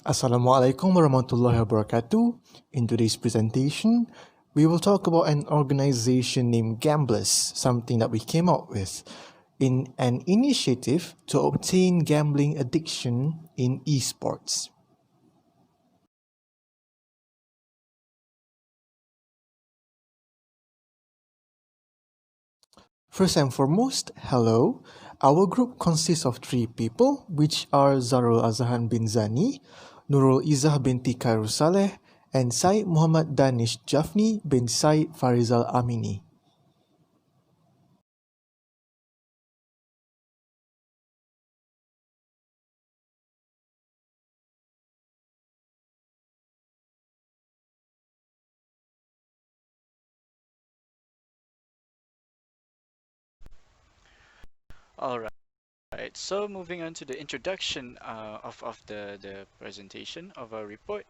Assalamualaikum warahmatullahi wabarakatuh. In today's presentation, we will talk about an organization named Gamblers, something that we came up with in an initiative to obtain gambling addiction in esports. First and foremost, hello. Our group consists of 3 people, which are Zarul Azhan bin Zani, Nurul Izzah binti Khirussaleh, and Syed Muhammad Danish Jafni bin Syed Farizal Aminy. All right. So moving on to the introduction of the presentation of our report.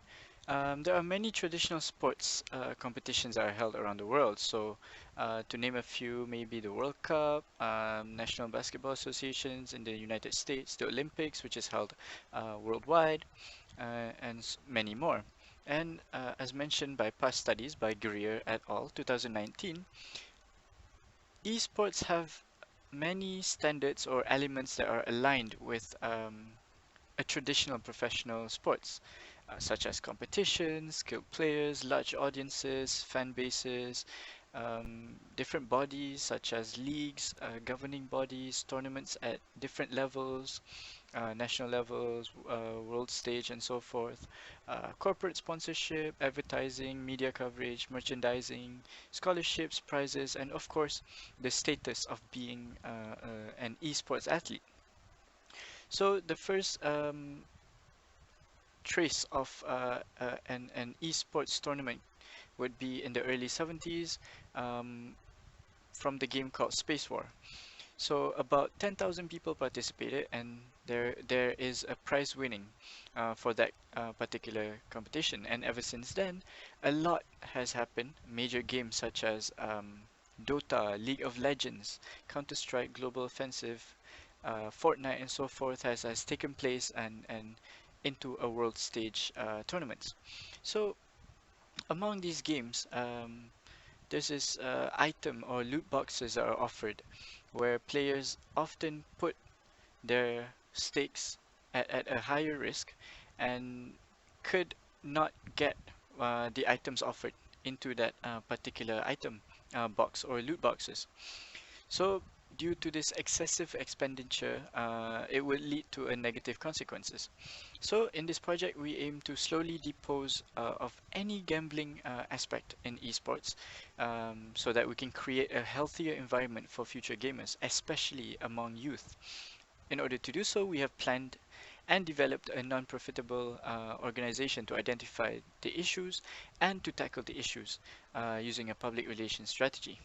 There are many traditional sports competitions that are held around the world. So to name a few, maybe the World Cup, National Basketball Associations in the United States, the Olympics, which is held worldwide, and many more. And as mentioned by past studies by Greer et al. 2019, esports have many standards or elements that are aligned with a traditional professional sports, such as competitions, skilled players, large audiences, fan bases, different bodies such as leagues, governing bodies, tournaments at different levels, national levels, world stage, and so forth. Corporate sponsorship, advertising, media coverage, merchandising, scholarships, prizes, and of course, the status of being an esports athlete. So the first trace of an esports tournament would be in the early 70s um, from the game called Space War. So about 10,000 people participated, and there is a prize winning for that particular competition. And ever since then, a lot has happened. Major games such as Dota, League of Legends, Counter-Strike, Global Offensive, Fortnite, and so forth has taken place and into a world stage tournaments. So among these games, there's this item or loot boxes that are offered where players often put their stakes at a higher risk and could not get the items offered into that particular item box or loot boxes. So due to this excessive expenditure, it would lead to a negative consequences. So in this project, we aim to slowly depose of any gambling aspect in esports, so that we can create a healthier environment for future gamers, especially among youth. In order to do so, we have planned and developed a non-profitable organization to identify the issues and to tackle the issues using a public relations strategy.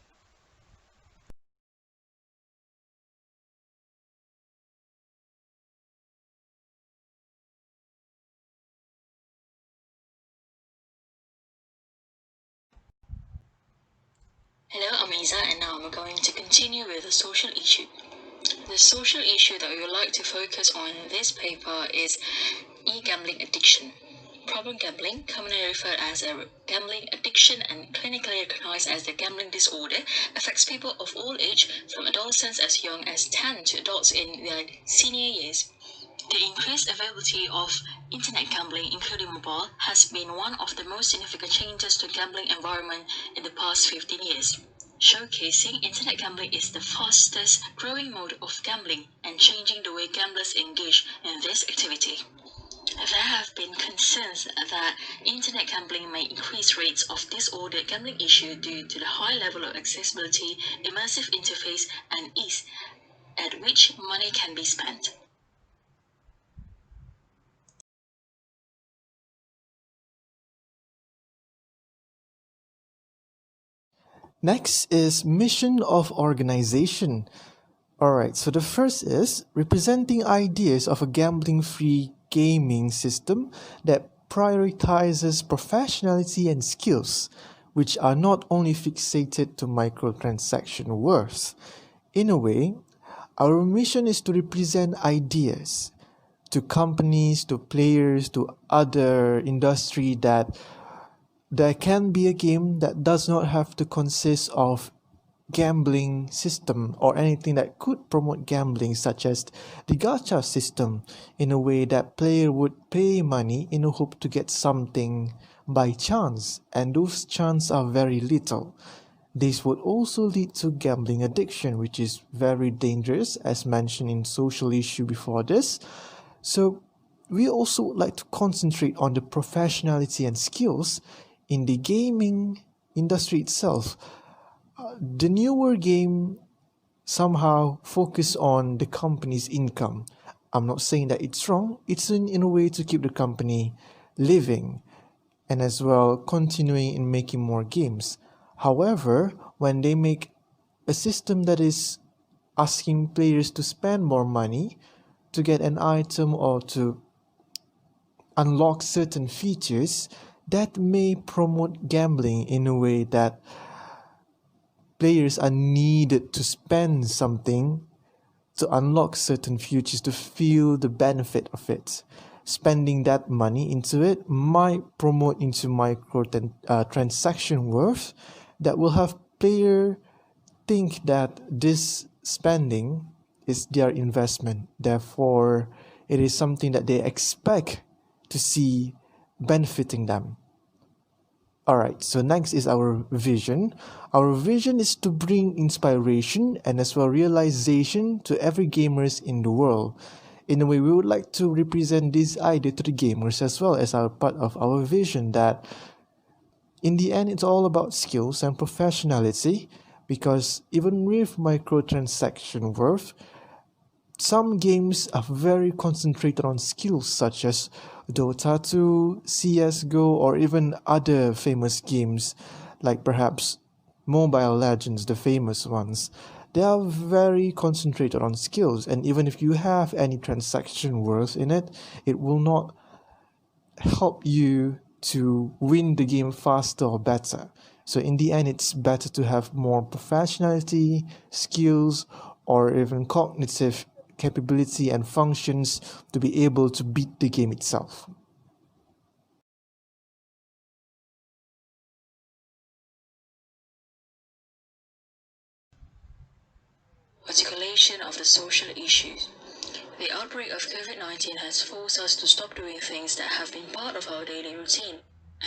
Hello, I'm Izzah, and now I'm going to continue with the social issue. The social issue that we would like to focus on in this paper is e-gambling addiction. Problem gambling, commonly referred as a gambling addiction and clinically recognized as the gambling disorder, affects people of all age, from adolescents as young as 10 to adults in their senior years. The increased availability of internet gambling, including mobile, has been one of the most significant changes to the gambling environment in the past 15 years. Showcasing internet gambling is the fastest growing mode of gambling and changing the way gamblers engage in this activity. There have been concerns that internet gambling may increase rates of disordered gambling issue due to the high level of accessibility, immersive interface, and ease at which money can be spent. Next is mission of organization. Alright, so the first is representing ideas of a gambling-free gaming system that prioritizes professionality and skills, which are not only fixated to microtransaction worth. In a way, our mission is to represent ideas, to companies, to players, to other industry that there can be a game that does not have to consist of gambling system or anything that could promote gambling, such as the gacha system, in a way that player would pay money in a hope to get something by chance, and those chances are very little. This would also lead to gambling addiction, which is very dangerous, as mentioned in social issue before this. So we also would like to concentrate on the professionality and skills in the gaming industry itself. The newer game somehow focus on the company's income. I'm not saying that it's wrong. It's in a way to keep the company living and as well continuing in making more games. However, when they make a system that is asking players to spend more money to get an item or to unlock certain features, that may promote gambling in a way that players are needed to spend something to unlock certain features to feel the benefit of it. Spending that money into it might promote into transaction worth that will have player think that this spending is their investment. Therefore, it is something that they expect to see benefiting them. Alright, so next is our vision. Our vision is to bring inspiration and as well realization to every gamers in the world. In a way, we would like to represent this idea to the gamers as well as our part of our vision that in the end it's all about skills and professionality, because even with microtransaction worth, some games are very concentrated on skills such as Dota 2, CSGO, or even other famous games like perhaps Mobile Legends, the famous ones. They are very concentrated on skills, and even if you have any transaction worth in it, it will not help you to win the game faster or better. So in the end, it's better to have more professionality, skills, or even cognitive capability and functions to be able to beat the game itself. Articulation of the social issues. The outbreak of COVID-19 has forced us to stop doing things that have been part of our daily routine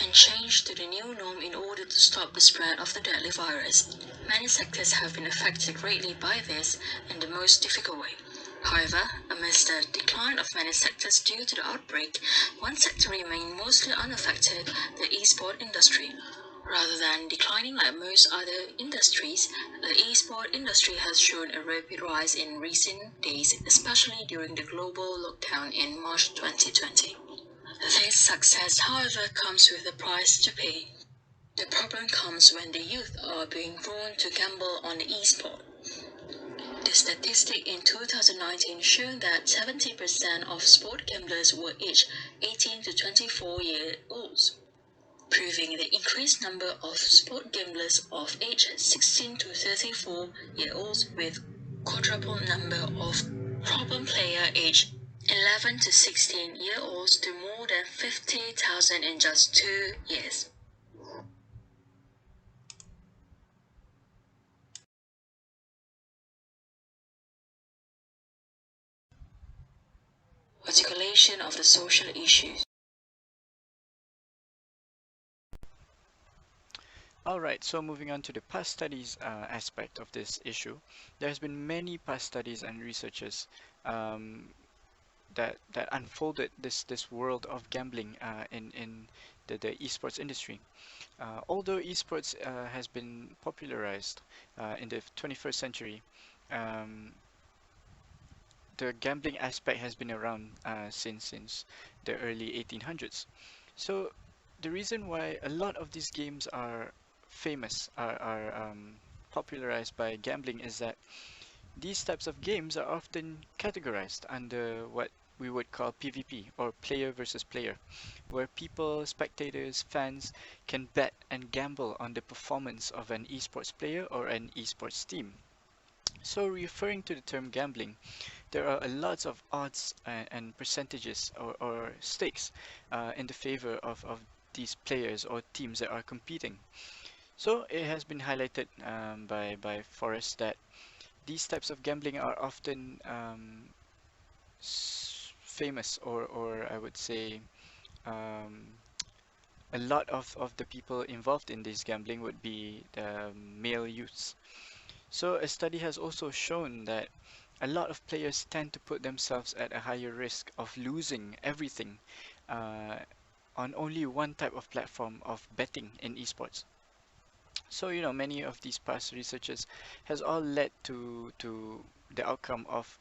and change to the new norm in order to stop the spread of the deadly virus. Many sectors have been affected greatly by this in the most difficult way. However, amidst the decline of many sectors due to the outbreak, one sector remained mostly unaffected, the e-sport industry. Rather than declining like most other industries, the e-sport industry has shown a rapid rise in recent days, especially during the global lockdown in March 2020. This success, however, comes with a price to pay. The problem comes when the youth are being drawn to gamble on e-sport. The statistic in 2019 showed that 70% of sport gamblers were aged 18 to 24-year-olds, proving the increased number of sport gamblers of age 16 to 34-year-olds with quadruple number of problem player age 11 to 16-year-olds to more than 50,000 in just 2 years. Articulation of the social issues. Alright, so moving on to the past studies aspect of this issue, there has been many past studies and researches um, that unfolded this world of gambling in the esports industry. Although esports has been popularized in the 21st century, um, the gambling aspect has been around since the early 1800s. So the reason why a lot of these games are famous, are popularized by gambling, is that these types of games are often categorized under what we would call PvP, or player versus player, where people, spectators, fans can bet and gamble on the performance of an esports player or an esports team. So, referring to the term gambling, there are a lots of odds and percentages or stakes in the favor of these players or teams that are competing. So it has been highlighted by Forrest that these types of gambling are often famous, or I would say um, a lot of the people involved in this gambling would be the male youths. So a study has also shown that a lot of players tend to put themselves at a higher risk of losing everything uh, on only one type of platform of betting in esports. So, many of these past researches has all led to the outcome of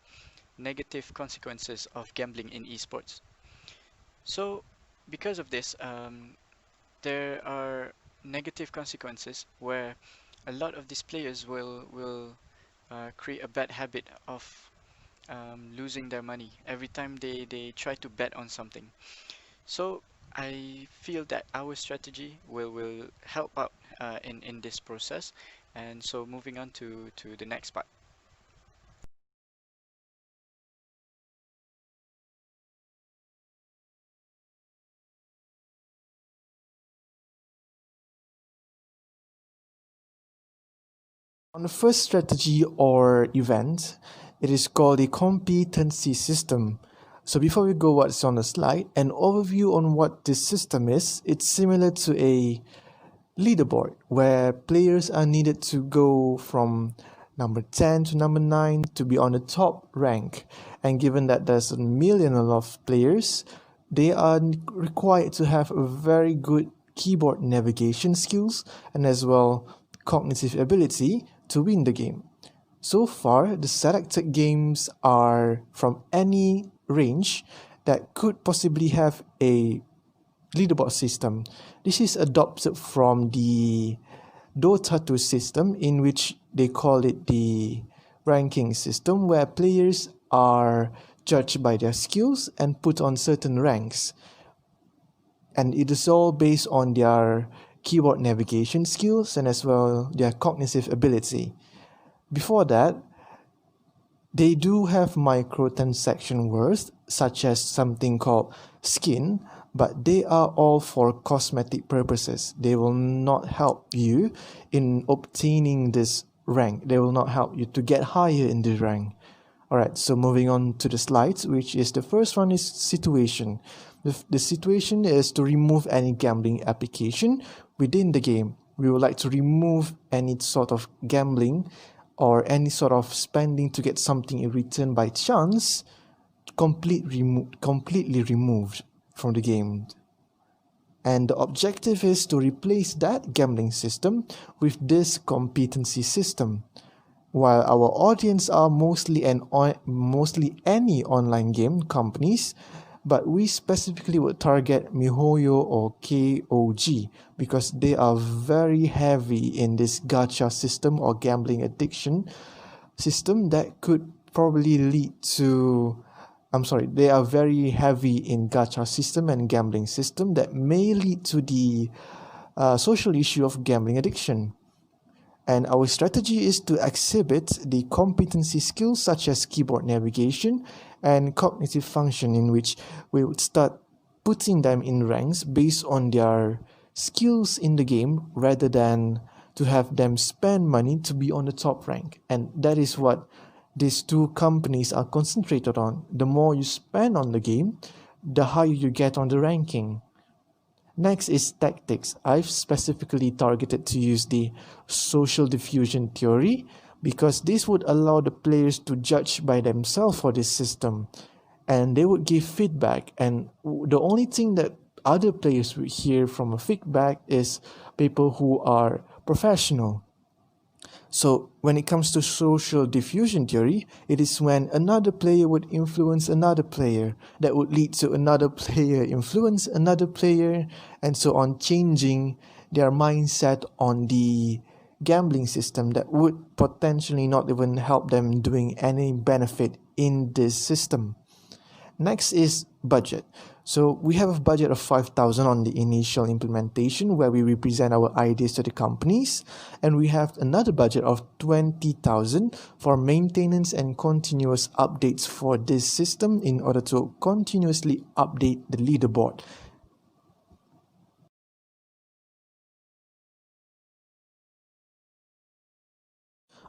negative consequences of gambling in esports. So, because of this, there are negative consequences where a lot of these players will create a bad habit of losing their money every time they try to bet on something. So I feel that our strategy will help out in this process. And so moving on to the next part. On the first strategy or event, it is called the competency system. So before we go what's on the slide, an overview on what this system is, it's similar to a leaderboard where players are needed to go from number 10 to number 9 to be on the top rank. And given that there's a million of players, they are required to have a very good keyboard navigation skills and as well cognitive ability to win the game. So far, the selected games are from any range that could possibly have a leaderboard system. This is adopted from the Dota 2 system, in which they call it the ranking system, where players are judged by their skills and put on certain ranks. And it is all based on their keyboard navigation skills and as well their cognitive ability. Before that, they do have microtransaction words, such as something called skin, but they are all for cosmetic purposes. They will not help you in obtaining this rank. They will not help you to get higher in the rank. Alright, so moving on to the slides, which is the first one is situation. The situation is to remove any gambling application within the game. We would like to remove any sort of gambling or any sort of spending to get something in return by chance, completely removed from the game. And the objective is to replace that gambling system with this competency system. While our audience are mostly any online game companies, but we specifically would target MiHoYo or KOG because they are very heavy in this gacha system or gambling addiction system that could probably lead to they are very heavy in gacha system and gambling system that may lead to the social issue of gambling addiction. And our strategy is to exhibit the competency skills such as keyboard navigation and cognitive function, in which we would start putting them in ranks based on their skills in the game rather than to have them spend money to be on the top rank. And that is what these two companies are concentrated on. The more you spend on the game, the higher you get on the ranking. Next is tactics. I've specifically targeted to use the social diffusion theory because this would allow the players to judge by themselves for this system, and they would give feedback, and the only thing that other players would hear from a feedback is people who are professional. So when it comes to social diffusion theory, it is when another player would influence another player that would lead to another player influence another player and so on, changing their mindset on the gambling system that would potentially not even help them doing any benefit in this system. Next is budget. So we have a budget of 5,000 on the initial implementation where we represent our ideas to the companies, and we have another budget of 20,000 for maintenance and continuous updates for this system in order to continuously update the leaderboard.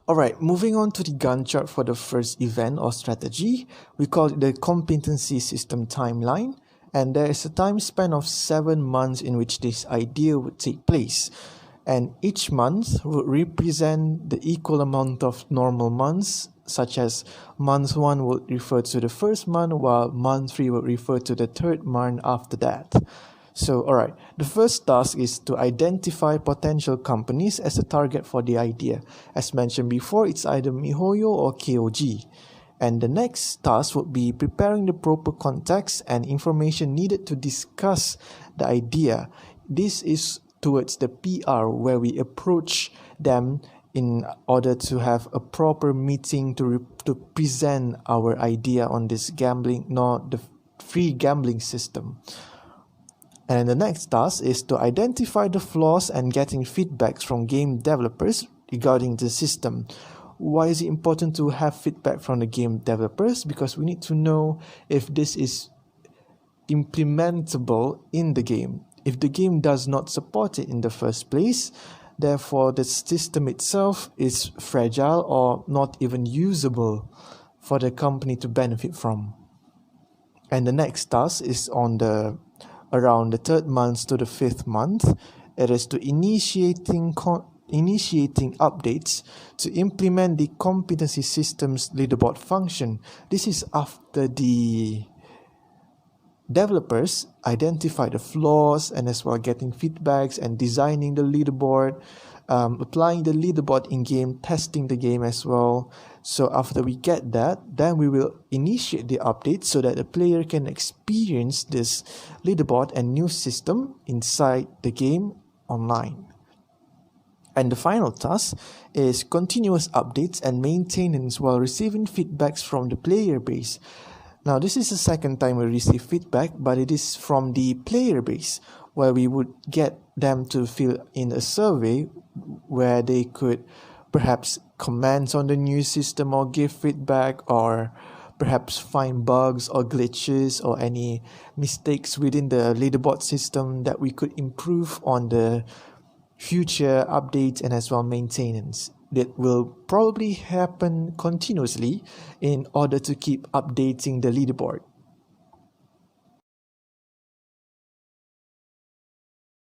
Alright, moving on to the Gantt chart for the first event or strategy, we call it the competency system timeline, and there is a time span of 7 months in which this idea would take place. And each month would represent the equal amount of normal months, such as month 1 would refer to the first month, while month 3 would refer to the third month after that. So, alright, the first task is to identify potential companies as a target for the idea. As mentioned before, it's either MiHoYo or KOG. And the next task would be preparing the proper context and information needed to discuss the idea. This is towards the PR, where we approach them in order to have a proper meeting to present our idea on this gambling, not the free gambling system. And the next task is to identify the flaws and getting feedbacks from game developers regarding the system. Why is it important to have feedback from the game developers? Because we need to know if this is implementable in the game. If the game does not support it in the first place, therefore the system itself is fragile or not even usable for the company to benefit from. And the next task is on the around the third month to the fifth month. It is to initiating updates to implement the competency systems leaderboard function. This is after the developers identify the flaws and as well getting feedbacks and designing the leaderboard, applying the leaderboard in game, testing the game as well. So after we get that, then we will initiate the update so that the player can experience this leaderboard and new system inside the game online. And the final task is continuous updates and maintenance while receiving feedbacks from the player base. Now, this is the second time we receive feedback, but it is from the player base, where we would get them to fill in a survey where they could perhaps comment on the new system or give feedback, or perhaps find bugs or glitches or any mistakes within the leaderboard system that we could improve on the future updates and as well maintenance. That will probably happen continuously in order to keep updating the leaderboard.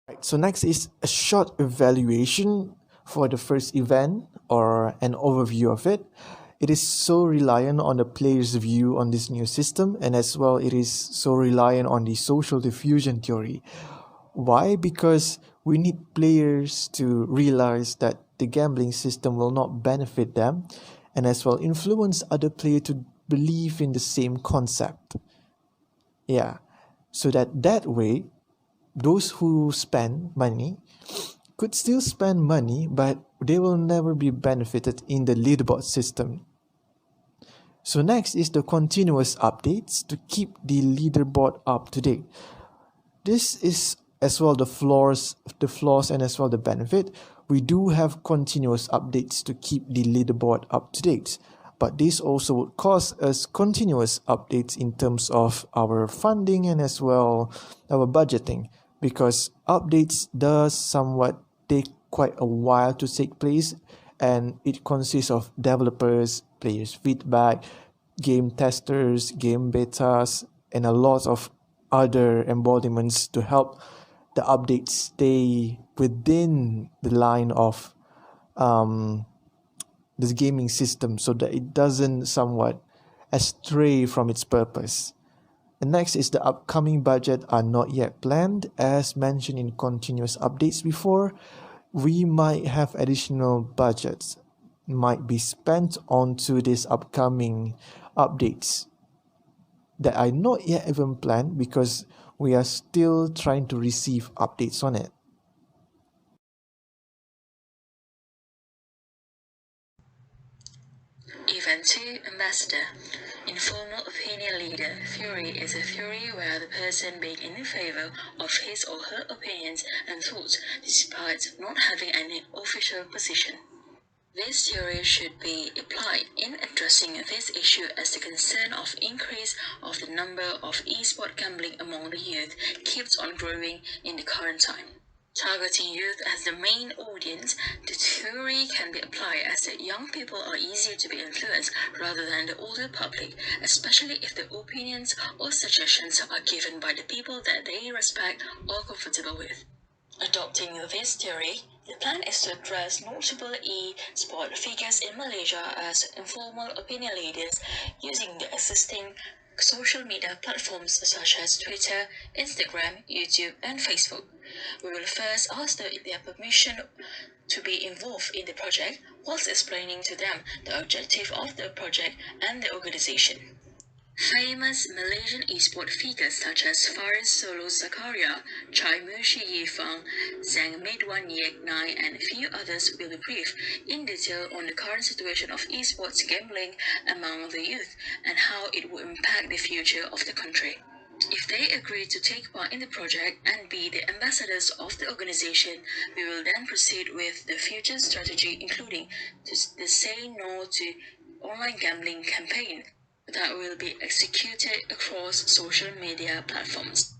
Right, so next is a short evaluation for the first event or an overview of it. It is so reliant on the player's view on this new system, and as well it is so reliant on the social diffusion theory. Why? Because we need players to realize that the gambling system will not benefit them, and as well influence other players to believe in the same concept. Yeah, so that way, those who spend money could still spend money, but they will never be benefited in the leaderboard system. So next is the continuous updates to keep the leaderboard up to date. This is as well the flaws and as well the benefit. We do have continuous updates to keep the leaderboard up to date, but this also would cost us continuous updates in terms of our funding and as well our budgeting, because updates does somewhat take quite a while to take place, and it consists of developers, players feedback, game testers, game betas, and a lot of other embodiments to help the updates stay within the line of this gaming system so that it doesn't somewhat astray from its purpose. The next is the upcoming budget are not yet planned. As mentioned in continuous updates before, we might have additional budgets might be spent onto these upcoming updates that are not yet even planned because we are still trying to receive updates on it. Event 2 Ambassador Informal Opinion leader theory is a theory where the person being in favor of his or her opinions and thoughts despite not having any official position. This theory should be applied in addressing this issue as the concern of increase of the number of e-sport gambling among the youth keeps on growing in the current time. Targeting youth as the main audience, the theory can be applied as the young people are easier to be influenced rather than the older public, especially if the opinions or suggestions are given by the people that they respect or comfortable with. Adopting this theory, the plan is to address notable e-sport figures in Malaysia as informal opinion leaders using the existing social media platforms such as Twitter, Instagram, YouTube, and Facebook. We will first ask their permission to be involved in the project whilst explaining to them the objective of the project and the organization. Famous Malaysian esport figures such as Farizal Zakaria, Chai Mushi Yifang, Zhang Meidwan Yeknai, and a few others will be briefed in detail on the current situation of esports gambling among the youth and how it will impact the future of the country. If they agree to take part in the project and be the ambassadors of the organization, we will then proceed with the future strategy, including the Say No to Online Gambling campaign that will be executed across social media platforms.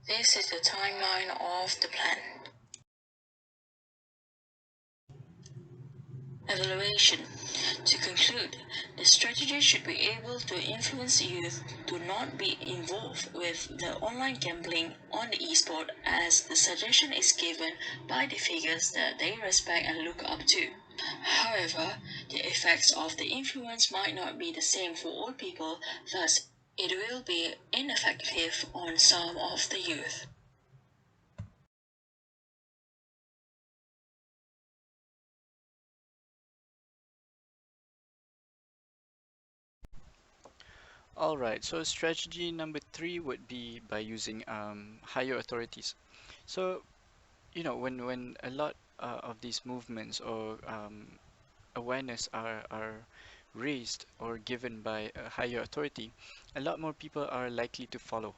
This is the timeline of the plan. Evaluation. To conclude, the strategy should be able to influence youth to not be involved with the online gambling on the esport as the suggestion is given by the figures that they respect and look up to. However, the effects of the influence might not be the same for all people, thus it will be ineffective on some of the youth. All right, so strategy number three would be by using higher authorities. So, when a lot of these movements or awareness are raised or given by a higher authority, a lot more people are likely to follow.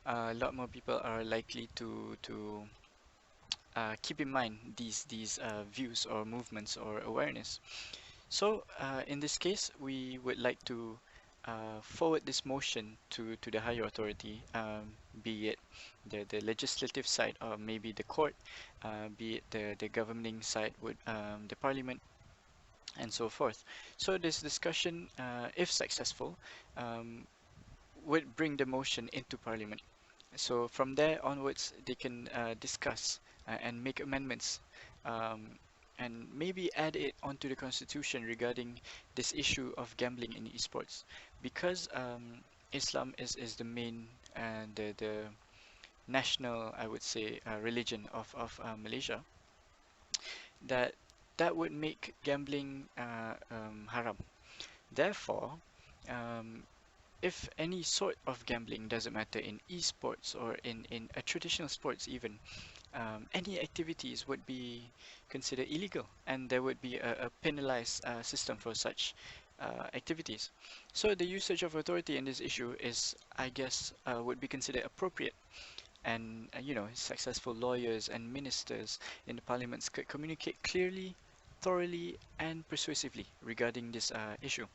A lot more people are likely to keep in mind these views or movements or awareness. So in this case, we would like to forward this motion to the higher authority, be it the legislative side or maybe the court, be it the governing side with the parliament and so forth. So this discussion, if successful, um, would bring the motion into parliament. So from there onwards, they can discuss and make amendments, um, and maybe add it onto the constitution regarding this issue of gambling in esports, because Islam is the main and the national, I would say, religion of Malaysia. That that would make gambling haram. Therefore, um, if any sort of gambling, doesn't matter in esports or in a traditional sports even, any activities would be considered illegal, and there would be a penalized system for such activities. So the usage of authority in this issue is, I guess, would be considered appropriate, and successful lawyers and ministers in the parliaments could communicate clearly, thoroughly, and persuasively regarding this issue.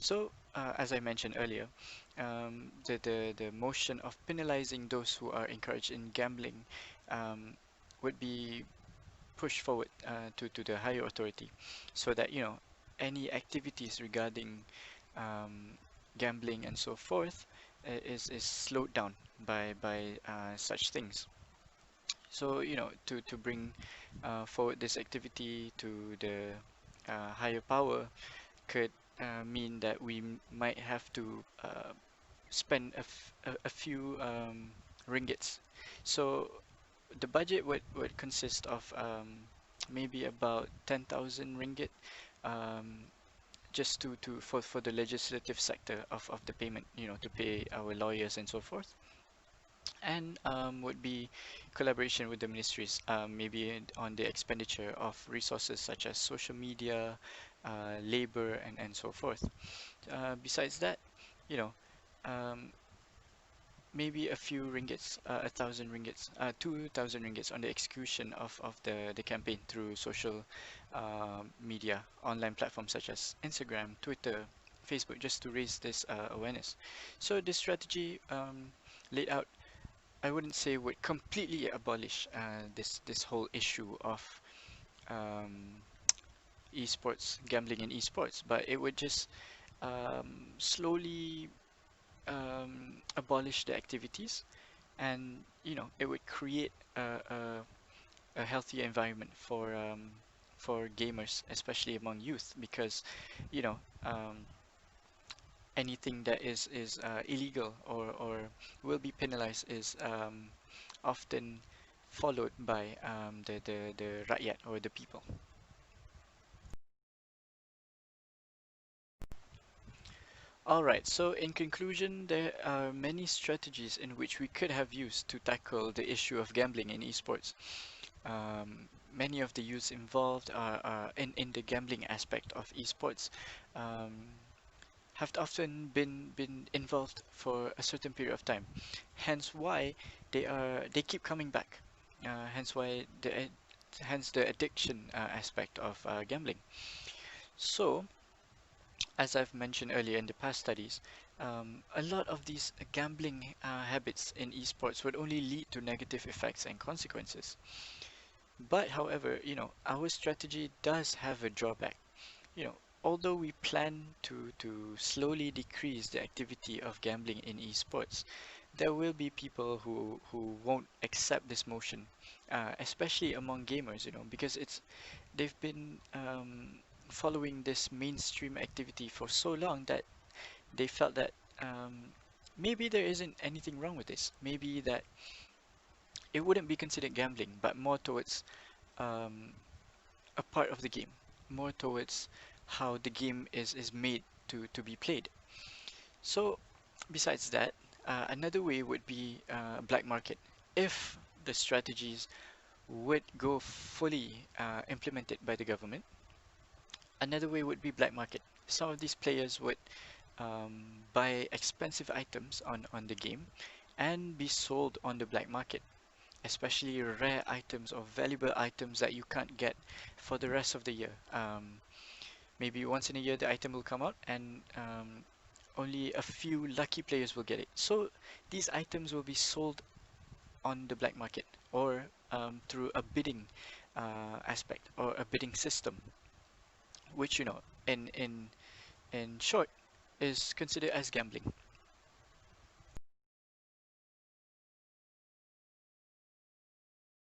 So, as I mentioned earlier, the motion of penalizing those who are encouraged in gambling um, would be pushed forward to the higher authority, so that any activities regarding um, gambling and so forth is slowed down by such things. So to bring forward this activity to the higher power could mean that we might have to spend a few ringgits. So the budget would consist of maybe about 10,000 ringgit, um, just for the legislative sector of the payment, to pay our lawyers and so forth. And would be collaboration with the ministries, maybe on the expenditure of resources such as social media, labor, and so forth. Besides that, you know, um, maybe a few ringgits, 1,000 ringgits, 2,000 ringgits on the execution of the campaign through social media, online platforms such as Instagram, Twitter, Facebook, just to raise this awareness. So this strategy laid out, I wouldn't say would completely abolish this whole issue of um, esports, gambling in esports, but it would just slowly abolish the activities, and it would create a healthier environment for gamers, especially among youth, because you know um, anything that is illegal or will be penalized is often followed by the rakyat, or the people. All right, so in conclusion, there are many strategies in which we could have used to tackle the issue of gambling in esports. Many of the youths involved are in the gambling aspect of esports, um, have often been involved for a certain period of time. Hence why they keep coming back. Hence why hence the addiction aspect of gambling. So, as I've mentioned earlier in the past studies, a lot of these gambling habits in esports would only lead to negative effects and consequences. But however, our strategy does have a drawback. Although we plan to slowly decrease the activity of gambling in esports, there will be people who won't accept this motion, especially among gamers, because they've been following this mainstream activity for so long that they felt that maybe there isn't anything wrong with this. Maybe that it wouldn't be considered gambling, but more towards um, a part of the game, more towards how the game is made to be played. So, besides that, another way would be black market. If the strategies would go fully implemented by the government, another way would be black market. Some of these players would buy expensive items on the game and be sold on the black market, especially rare items or valuable items that you can't get for the rest of the year. Maybe once in a year the item will come out, and only a few lucky players will get it. So these items will be sold on the black market, or through a bidding aspect, or a bidding system, which in short is considered as gambling.